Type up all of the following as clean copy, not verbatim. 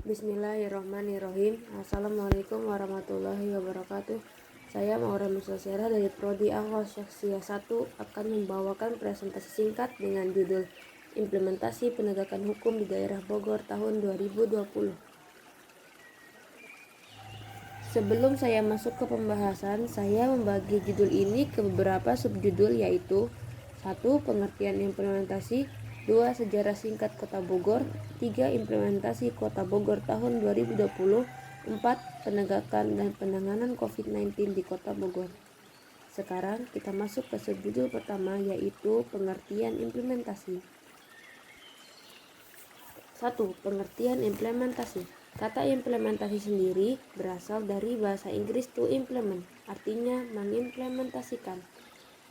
Bismillahirrahmanirrahim. Assalamualaikum warahmatullahi wabarakatuh. Saya Maura Musasera dari Prodi Awal Syakhsiyah 1 akan membawakan presentasi singkat dengan judul Implementasi Penegakan Hukum di Daerah Bogor tahun 2020. Sebelum saya masuk ke pembahasan, saya membagi judul ini ke beberapa subjudul, yaitu 1. Pengertian implementasi, 2. Sejarah singkat Kota Bogor, 3. Implementasi Kota Bogor tahun 2020, 4. Penegakan dan penanganan COVID-19 di Kota Bogor. Sekarang kita masuk ke subjudul pertama, yaitu pengertian implementasi. 1. Pengertian implementasi. Kata implementasi sendiri berasal dari bahasa Inggris to implement, artinya mengimplementasikan.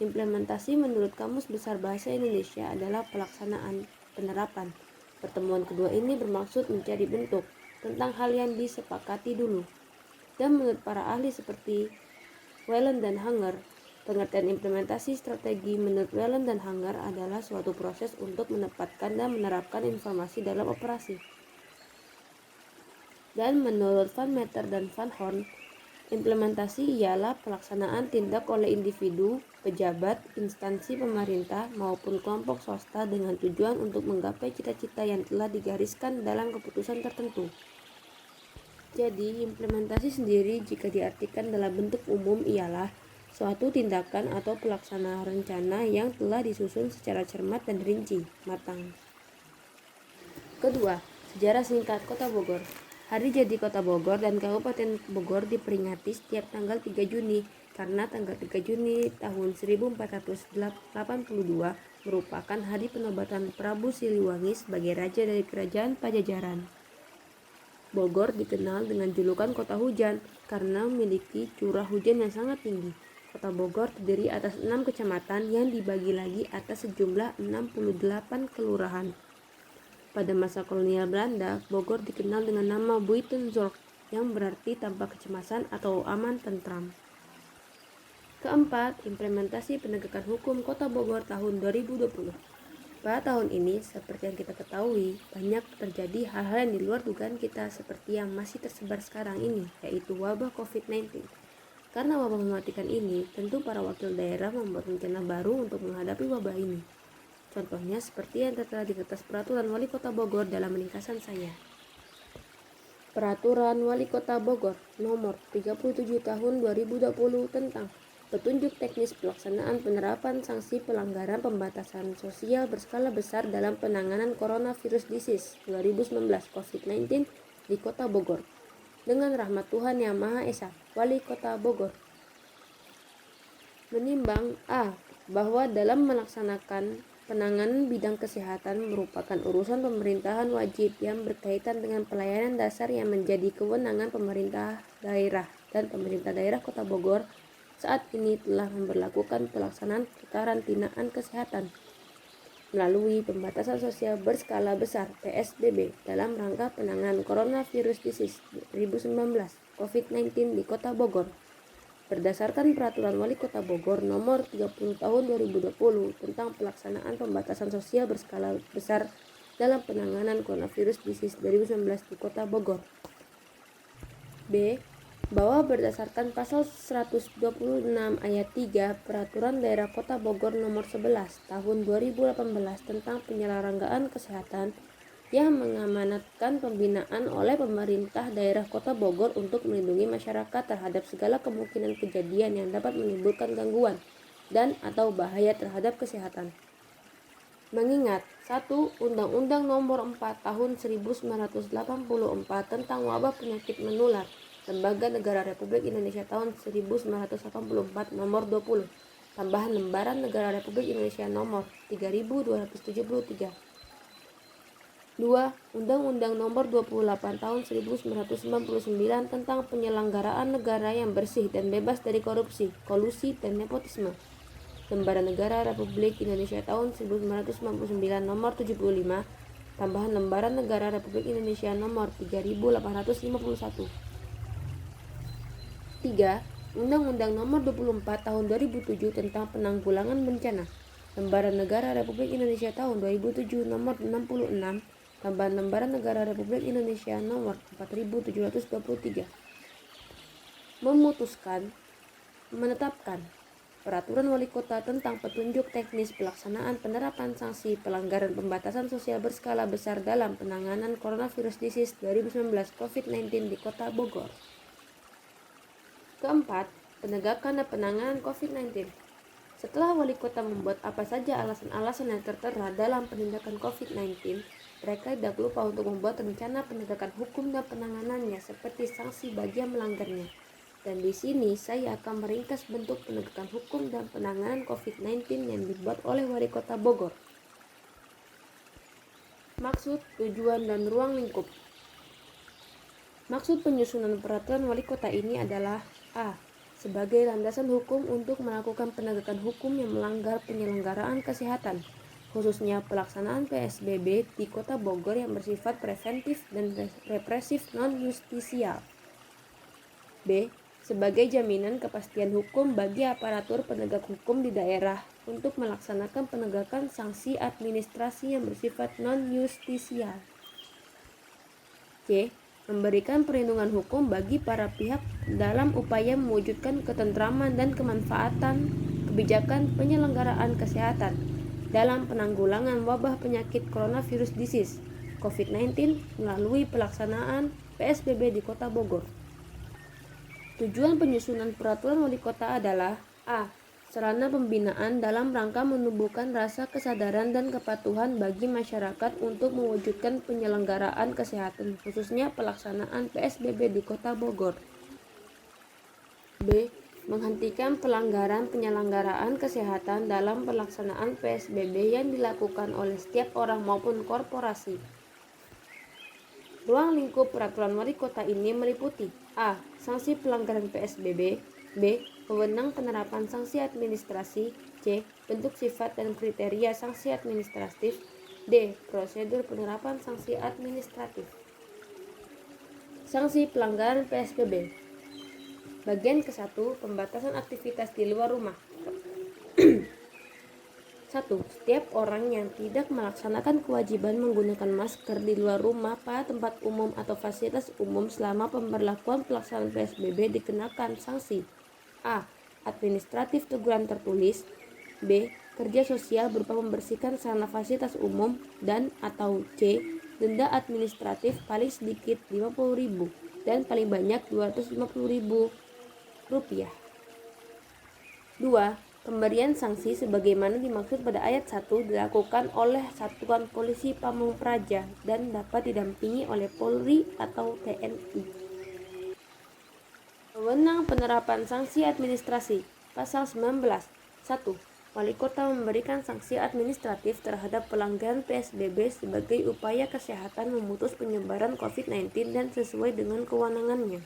Implementasi menurut Kamus Besar Bahasa Indonesia adalah pelaksanaan, penerapan. Pertemuan kedua ini bermaksud mencari bentuk tentang hal yang disepakati dulu. Dan menurut para ahli seperti Whelan dan Hanger, pengertian implementasi strategi menurut Whelan dan Hanger adalah suatu proses untuk menempatkan dan menerapkan informasi dalam operasi. Dan menurut Van Meter dan Van Horn, implementasi ialah pelaksanaan tindak oleh individu, pejabat, instansi pemerintah, maupun kelompok swasta dengan tujuan untuk menggapai cita-cita yang telah digariskan dalam keputusan tertentu. Jadi, implementasi sendiri jika diartikan dalam bentuk umum ialah suatu tindakan atau pelaksanaan rencana yang telah disusun secara cermat dan rinci, matang. Kedua, sejarah singkat Kota Bogor. Hari jadi Kota Bogor dan Kabupaten Bogor diperingati setiap tanggal 3 Juni karena tanggal 3 Juni tahun 1482 merupakan hari penobatan Prabu Siliwangi sebagai raja dari Kerajaan Pajajaran. Bogor dikenal dengan julukan Kota Hujan karena memiliki curah hujan yang sangat tinggi. Kota Bogor terdiri atas 6 kecamatan yang dibagi lagi atas sejumlah 68 kelurahan. Pada masa kolonial Belanda, Bogor dikenal dengan nama Buitenzorg yang berarti tanpa kecemasan atau aman tentram. Keempat, implementasi penegakan hukum Kota Bogor tahun 2020. Pada tahun ini, seperti yang kita ketahui, banyak terjadi hal-hal yang di luar dugaan kita seperti yang masih tersebar sekarang ini, yaitu wabah COVID-19. Karena wabah mematikan ini, tentu para wakil daerah membuat rencana baru untuk menghadapi wabah ini. Contohnya seperti yang tertera di kertas Peraturan Wali Kota Bogor dalam ringkasan saya. Peraturan Wali Kota Bogor Nomor 37 Tahun 2020 tentang petunjuk teknis pelaksanaan penerapan sanksi pelanggaran pembatasan sosial berskala besar dalam penanganan Coronavirus Disease 2019 COVID-19 di Kota Bogor. Dengan rahmat Tuhan Yang Maha Esa, Wali Kota Bogor menimbang A. Bahwa dalam melaksanakan penanganan bidang kesehatan merupakan urusan pemerintahan wajib yang berkaitan dengan pelayanan dasar yang menjadi kewenangan pemerintah daerah, dan pemerintah daerah Kota Bogor saat ini telah memberlakukan pelaksanaan kekarantinaan kesehatan melalui pembatasan sosial berskala besar (PSBB) dalam rangka penanganan Coronavirus Disease 2019 COVID-19 di Kota Bogor. Berdasarkan Peraturan Wali Kota Bogor Nomor 30 Tahun 2020 tentang pelaksanaan pembatasan sosial berskala besar dalam penanganan Coronavirus Disease 2019 di Kota Bogor. B. Bahwa berdasarkan Pasal 126 Ayat 3 Peraturan Daerah Kota Bogor Nomor 11 Tahun 2018 tentang penyelenggaraan kesehatan yang mengamanatkan pembinaan oleh pemerintah daerah Kota Bogor untuk melindungi masyarakat terhadap segala kemungkinan kejadian yang dapat menimbulkan gangguan dan atau bahaya terhadap kesehatan. Mengingat 1. Undang-Undang Nomor 4 Tahun 1984 tentang wabah penyakit menular, Lembaga Negara Republik Indonesia tahun 1984 Nomor 20, tambahan Lembaran Negara Republik Indonesia Nomor 3273. 2. Undang-Undang Nomor 28 Tahun 1999 tentang penyelenggaraan negara yang bersih dan bebas dari korupsi, kolusi, dan nepotisme. Lembaran Negara Republik Indonesia tahun 1999 Nomor 75, tambahan Lembaran Negara Republik Indonesia Nomor 3851. 3. Undang-Undang Nomor 24 Tahun 2007 tentang penanggulangan bencana. Lembaran Negara Republik Indonesia tahun 2007 Nomor 66, Tambahan Lembaran Negara Republik Indonesia Nomor 4723 memutuskan menetapkan Peraturan Wali Kota tentang petunjuk teknis pelaksanaan penerapan sanksi pelanggaran pembatasan sosial berskala besar dalam penanganan coronavirus disease 2019 COVID-19 di Kota Bogor. Keempat, penegakan dan penanganan COVID-19. Setelah Wali Kota membuat apa saja alasan-alasan yang tertera dalam penindakan COVID-19, mereka tidak lupa untuk membuat rencana penegakan hukum dan penanganannya seperti sanksi bagi yang melanggarnya. Dan di sini saya akan meringkas bentuk penegakan hukum dan penanganan COVID-19 yang dibuat oleh Wali Kota Bogor. Maksud, tujuan, dan ruang lingkup. Maksud penyusunan peraturan Wali Kota ini adalah A. Sebagai landasan hukum untuk melakukan penegakan hukum yang melanggar penyelenggaraan kesehatan, khususnya pelaksanaan PSBB di Kota Bogor yang bersifat preventif dan represif non-justisial. B. Sebagai jaminan kepastian hukum bagi aparatur penegak hukum di daerah untuk melaksanakan penegakan sanksi administrasi yang bersifat non-justisial. C. Memberikan perlindungan hukum bagi para pihak dalam upaya mewujudkan ketentraman dan kemanfaatan kebijakan penyelenggaraan kesehatan dalam penanggulangan wabah penyakit coronavirus disease COVID-19 melalui pelaksanaan PSBB di Kota Bogor. Tujuan penyusunan peraturan Wali Kota adalah A. Sarana pembinaan dalam rangka menumbuhkan rasa kesadaran dan kepatuhan bagi masyarakat untuk mewujudkan penyelenggaraan kesehatan, khususnya pelaksanaan PSBB di Kota Bogor. B. Menghentikan pelanggaran penyelenggaraan kesehatan dalam pelaksanaan PSBB yang dilakukan oleh setiap orang maupun korporasi. Ruang lingkup peraturan Wali Kota ini meliputi A. Sanksi pelanggaran PSBB. B. Wewenang penerapan sanksi administrasi. C. Bentuk sifat dan kriteria sanksi administratif. D. Prosedur penerapan sanksi administratif. Sanksi pelanggaran PSBB. Bagian ke-1. Pembatasan aktivitas di luar rumah. 1. Setiap orang yang tidak melaksanakan kewajiban menggunakan masker di luar rumah pada tempat umum atau fasilitas umum selama pemberlakuan pelaksanaan PSBB dikenakan sanksi A. Administratif teguran tertulis. B. Kerja sosial berupa membersihkan sarana fasilitas umum dan atau C. Denda administratif paling sedikit Rp50.000 dan paling banyak Rp250.000. 2. Pemberian sanksi sebagaimana dimaksud pada ayat 1 dilakukan oleh Satuan Polisi Pamung Praja dan dapat didampingi oleh Polri atau TNI. Wewenang penerapan sanksi administrasi. Pasal 19. 1. Wali Kota memberikan sanksi administratif terhadap pelanggaran PSBB sebagai upaya kesehatan memutus penyebaran COVID-19 dan sesuai dengan kewenangannya.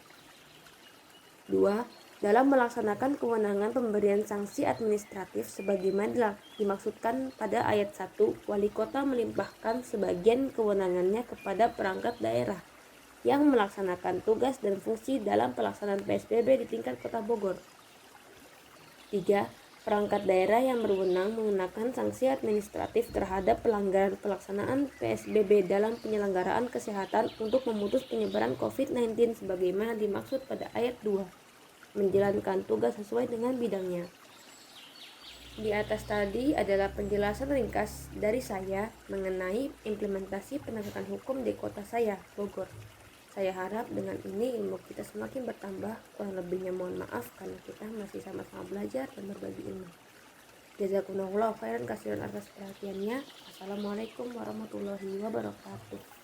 2. Dalam melaksanakan kewenangan pemberian sanksi administratif sebagaimana dimaksudkan pada ayat 1, Wali Kota melimpahkan sebagian kewenangannya kepada perangkat daerah yang melaksanakan tugas dan fungsi dalam pelaksanaan PSBB di tingkat Kota Bogor. 3. Perangkat daerah yang berwenang mengenakan sanksi administratif terhadap pelanggaran pelaksanaan PSBB dalam penyelenggaraan kesehatan untuk memutus penyebaran COVID-19 sebagaimana dimaksud pada ayat 2. Menjalankan tugas sesuai dengan bidangnya. Di atas tadi adalah penjelasan ringkas dari saya mengenai implementasi penegakan hukum di kota saya, Bogor. Saya harap dengan ini ilmu kita semakin bertambah. Kurang lebihnya mohon maaf karena kita masih sama-sama belajar dan berbagi ilmu. Jazakumullah khairan kasihan atas perhatiannya. Assalamualaikum warahmatullahi wabarakatuh.